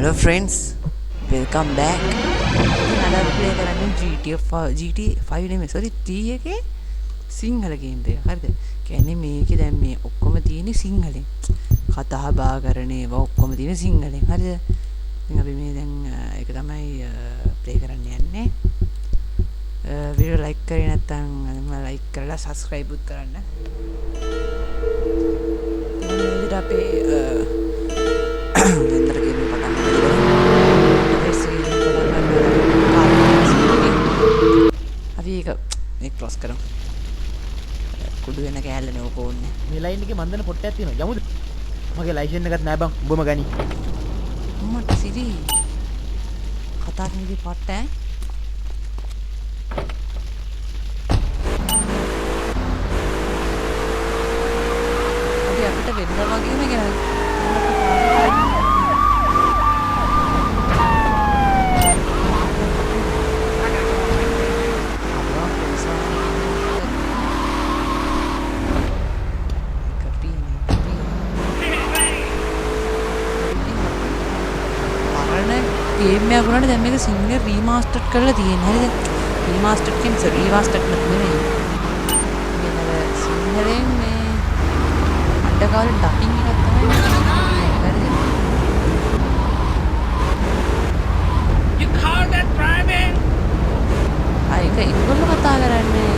Hello friends, welcome back. ඉතින් අද play කරන්නේ GTA 5 නෙමෙයි sorry 3 එකේ සිංහල ගේම් එක. හරිද? කියන්නේ මේකේ දැන් මේ ඔක්කොම තියෙන්නේ සිංහලෙන්. කතා බහ කරන ඒවා ඔක්කොම තියෙන්නේ සිංහලෙන්. හරිද? ඉතින් අපි මේ දැන් ඒක තමයි ප්ලේ කරන්න යන්නේ. වීඩියෝ ලයික් කරේ නැත්නම් ලයික් කරලා subscribe උත් කරන්න. ඉතින් අපේ अंदर के भी पता नहीं अभी एक क्रॉस करो कुडු වෙන කෑල්ලනේ ඕක ඕන්නේ මේ ලයින් එකේ මන් දන්න පොට්ටයක් තියෙනවා යමුද මගේ ලයිසන් එකත් නෑ බං උඹම ගනි මට සිරි කතා කරන්නේ පොට්ට අපි අපිට වෙන්න වගේම කියලා गेम में वुණාට දැන් මේක සිංහල රීමාස්ටර් කරලා තියෙනවා හරිද රීමාස්ටර් කියන්නේ රීමාස්ටර් නෙමෙයි මේ සිංහලෙන් මේ අඩකාලේ ඩබින් එකක් තමයි හරිද you call that driving ඒක ඉංග්‍රීසි කතා කරන්නේ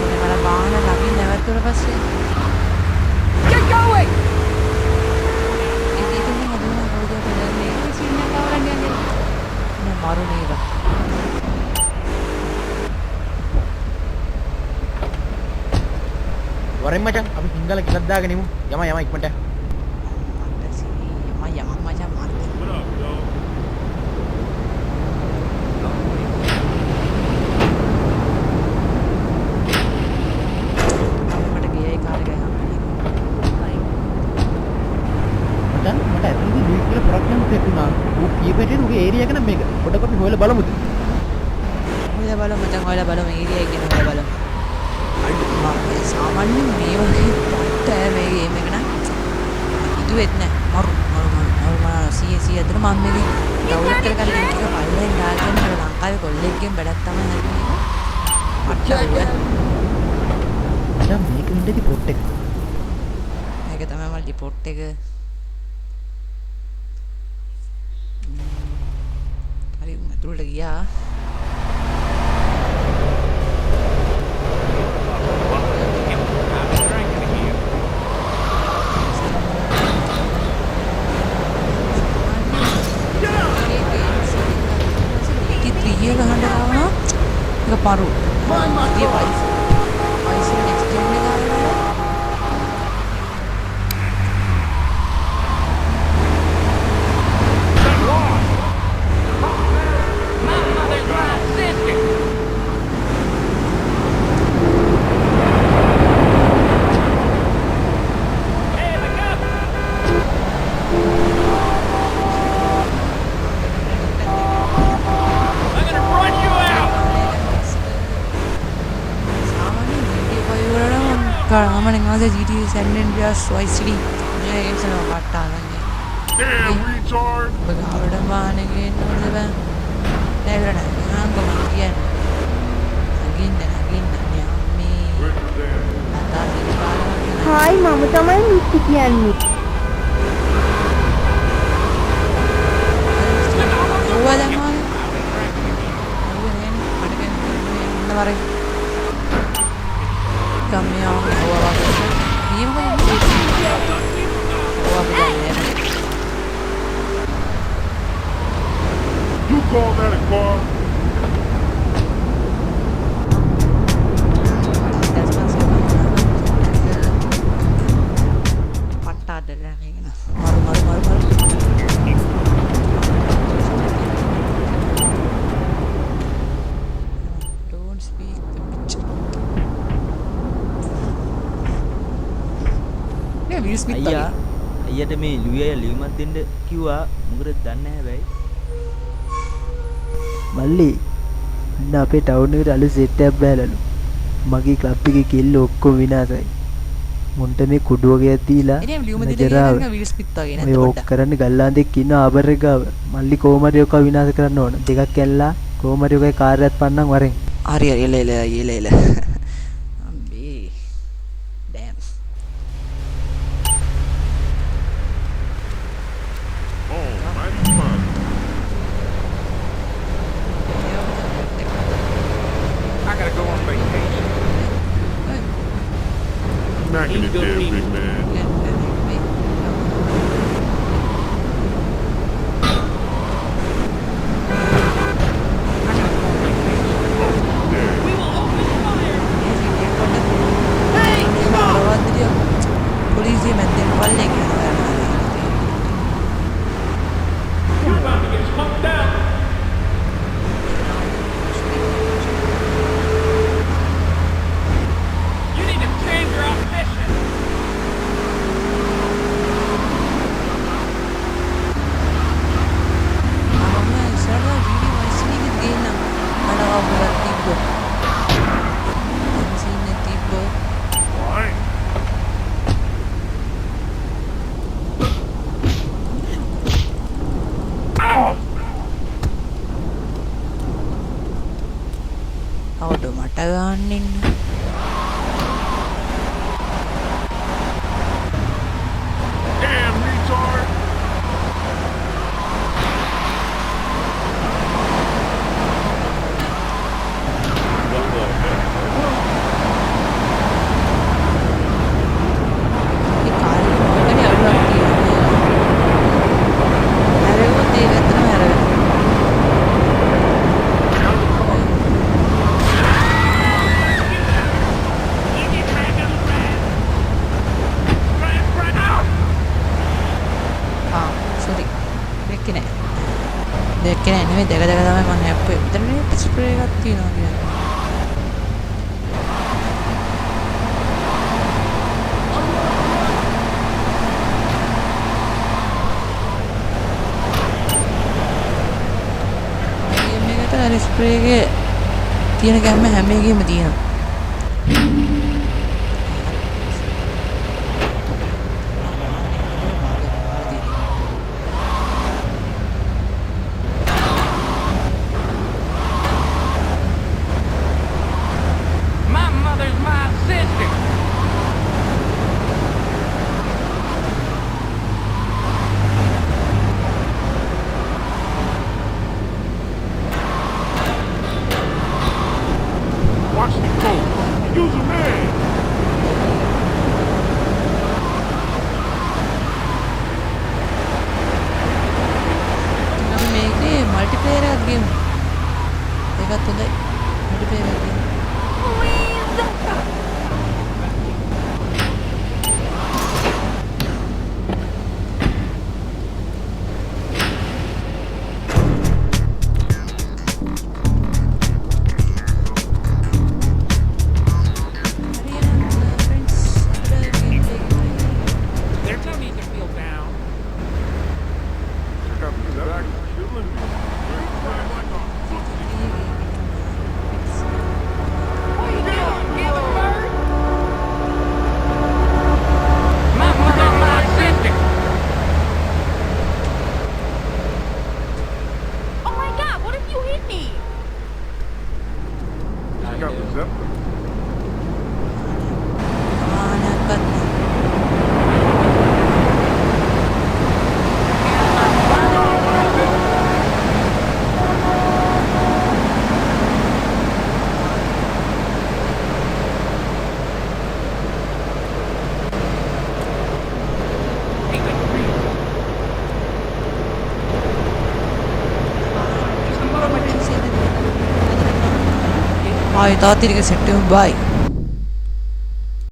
මම බාහන ඩබින් නැවතුනට පස්සේ get going मारो नहीं रहा වරෙන් මචං අපි සිංහල කිලක් දාගෙන ඉමු යම ඉක්මනට යම මචං මාරු අපිට ගියයි කාලේ ගහන්න මචං මට ඇතුළේ දුයි කියලා පොරක් නම් තේරුණා ඌ කීපෙටේ ඌගේ ඒරියා එක නම් මේක පොඩක් අපි හොයලා බලමුද හොයලා බලමු මචං හොයලා බලමු ඒරියා එක ගැන හොයලා බලමු අඩු සාමාන්‍යයෙන් මේ වගේ පොට්ට මේ ගේම් එක නම් හිතුවෙත් නෑ මරු CC අතර මම මේක ඩවුන්ලෝඩ් කරගන්න ලින්ක් එක පල්ලෙන් දාගෙන ලංකාවේ කොල්ලෙක්ගෙන් වැඩක් තමයි හරිනේ මචං මේක ඉඳි පොට් එක මේක තමයි මල් ඩිපෝට් එක හරි උඩට ගියා paru dia pais next gen में जा रहा है Karena ada GTA San Andreas Vice City, ya game sana batal lagi. Damn retard! Begawan mana game orang tu, dah berada. Angkau makian, agin ni, ami. Atas ini baru. Hai, mama tamai mistikian ni. Dua dah mana? Dua ni, ada kan? Mana mari? Kami yang awal ini bukan awal berjalan. You call that a car? Patah dah ni kan. Maru. Don't speak the picture. අයියට මේ ලුයි අය ලියුමක් දෙන්න කිව්වා මොකද දන්නේ නැහැ බයි මල්ලි අන්න අපේ ටවුන් එකට අලුත් සෙට් එකක් බෑලලු මගේ ක්ලබ් එකේ කෙල්ල ඔක්කොම විනාසයි මුන්ට මේ කුඩුවගේ දීලා එනේ ලියුම දෙන නජරාව එක විල් ස්මිත් වගේ ඔය නේද ඕක පොඩ්ඩක්. කරන්න ගල්ලාන්දෙක් ඉන්න ආබර් එක ගාව මල්ලි කොහමරි ඔක විනාශ කරන්න ඕන දෙකක් ඇල්ලා කොහමරි ඔකේ කාර්යයක් පන්නම් වරෙන් හරි හරි එල. අම්බේ. Dam. Oh, mighty fun. I gotta go on vacation. Smacking it there, big man. පොලිසිය මැද්දෙන් පල්ලෙන් යනවා. You're about to get smoked out. You need to change your mission. මම ඉස්සරහ වීඩියෝ වොයිස් එකක් ගේන්නම්. අඩව බලත් තිබ්බ. සින්න තිබ්බ. Right. අවුඩ මට ගන්න ඉන්න. Damn, retard. ඒ කාලේ මොකනේ අඩුවක් තියෙන්නේ. හැරෙවොත් ඒ වැත්තම හැරෙනවා. සෝරි. දෙක්කේ නෑ. දෙක්කේ නෑ නෙමෙයි දෙක තමයි මම හැප්පුවේ. විතරනේ ස්ප්‍රේ එකක් තියෙනවා කියන්නේ. මේකට අර ස්ප්‍රේ එකේ තියෙන ගැම්ම හැම එකෙම තියෙනවා. My mother's my sister. Watch me go. Use a man. නම් මේකේ මල්ටිප්ලේයර් එකක් ගේමු. ඒකත් හොඳයි. මල්ටිප්ලේයර් එකක් ගේමු. There's no need to feel down. Check out the back. Killing me. Right like a What are you doing, Gilbert Bird? My mother's my sister. Oh my god, what if you hit me? Check out the Zeppelin. Ain't no reason. Just a moment. ආයෙ තාත්තිරික set වෙමු බයි.